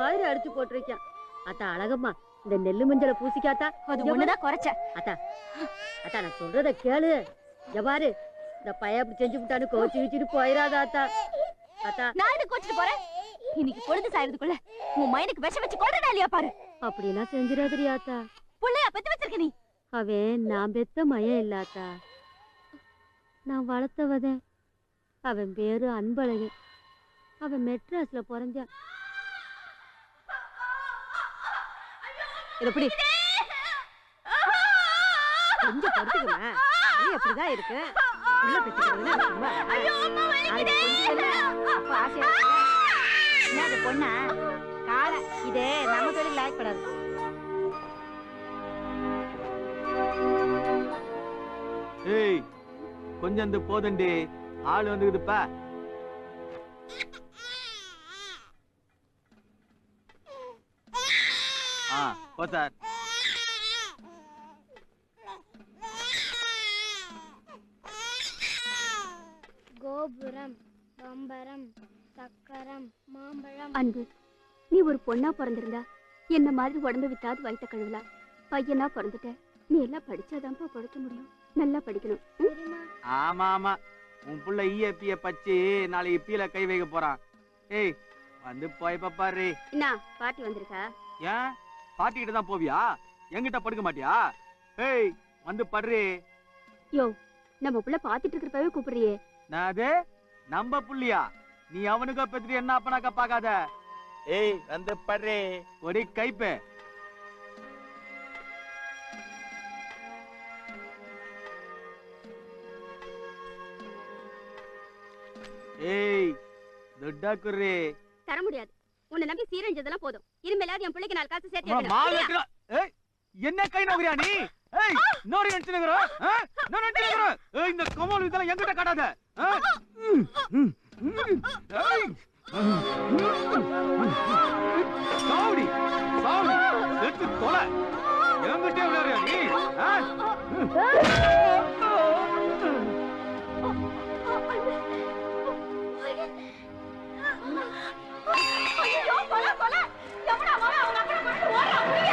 மாதிரி அடிச்சு போட்டிருக்கேன். அத்தா அழகம்மா, இந்த நெல்லு மஞ்சளை பூசிக்காத்தா. அது ஒண்ணுதான் குறைச்ச. அத்தா அத்தா நான் சொல்றத கேளு. எவ்வாறு இந்த பைய அப்படி செஞ்சு விட்டான்னு கோச்சு வச்சுட்டு போயிடாதா அத்தா. அத்தா நான் எதுக்கு கோச்சிட்டு போறேன்? இன்னைக்கு பொழுது சாயறதுக்குள்ள உன் மைனுக்கு விஷம் வச்சு கொல்றதா இல்லையா பாரு. அப்படியெல்லாம் செஞ்சிடாதீயா அத்தா. புள்ளையா பெத்து வச்சிருக்க நீ. அவன் நான் பெத்த மயம் இல்லாத்தா, நான் வளர்த்தவதே. அவன் பேரு அன்பழகன். அவன் மெட்ராஸ்ல பிறந்தான். எப்படி கொஞ்சம் படுத்துக்கமா, நீ அப்படிதான் இருக்கு. உள்ள பெற்றுக்கிறதுனா என்ன பொண்ணா கால இது நம்ம தொழில் லாய்ப்படாது. ஏய் கொஞ்சம் இந்த போதண்டி ஆள் வந்துக்குதுப்பா. போ சார். கோபுரம், பம்பரம், சக்கரம், மாம்பழம். அன்பு, நீ ஒரு பொண்ணா பிறந்திருந்தா என்ன மாதிரி உடம்பு வித்தாது வயிற்ற கழுவலாம். பையனா பிறந்துட்ட, நீ எல்லாம் படிச்சாதான்ப்பா படிக்க முடியும். நல்லா படிக்கணும். ஆமா ஆமா, உன் புள்ள ஈயப்பிய பச்சு நாளைக்கு பீல கை வைக்க போறான். ஏய் வந்து போய் பாப்பாரு. என்ன பாட்டி வந்திருக்கா? ஏன் பாட்டிக்கிட்ட தான் போவியா? என்கிட்ட படுக்க மாட்டியா? ஏய் வந்து படுறே. யோ, நம்ம புள்ள பாத்துட்டு இருக்கிறப்பவே கூப்பிடுறியே. நாது நம்ம புள்ளியா? நீ அவனுக்கு பத்தி என்ன அப்பனாக்கா பாக்காத. ஏய் வந்து படுறே. ஒரு கைப்பே. ஏய் துட்டா குர்ரே. தர முடியாது. உன்னை நம்பி சீரஞ்சதெல்லாம் போதும். இனிமேலாவது என் பிள்ளைக்கு 4 காசு சேர்த்து. ஏய் என்ன கை நோகுறியா நீ? ஏய் நோரி நினைச்சுங்கற. நான் நினைச்சுங்கற. ஏய் இந்த கமால் இதெல்லாம் என்கிட்ட காட்டாத. ஏய் சாவுடி சாவுடி செத்து தொலை. என்கிட்ட விளையாடுறியா நீ? ஐயோ கொலை கொலை. எவனா வர அவங்க அக்கறை கொண்டு ஓடுறா புரிய.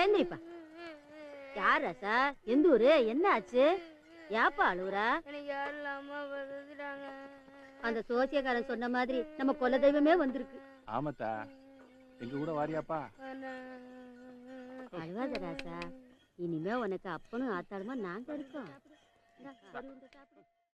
என்னப்பா யார் ராசா? எந்த ஊரு? என்ன ஆச்சு? யாப்பா அழுவுறா? அந்த சோசியக்காரன் சொன்ன மாதிரி நம்ம குல தெய்வமே வந்திருக்கு. ஆமாத்தா, எங்க கூட வாரியாப்பா? அழுவாத ராசா, இனிமே உனக்கு அப்பனும் ஆத்தாளுமா நாங்க இருக்கோம்.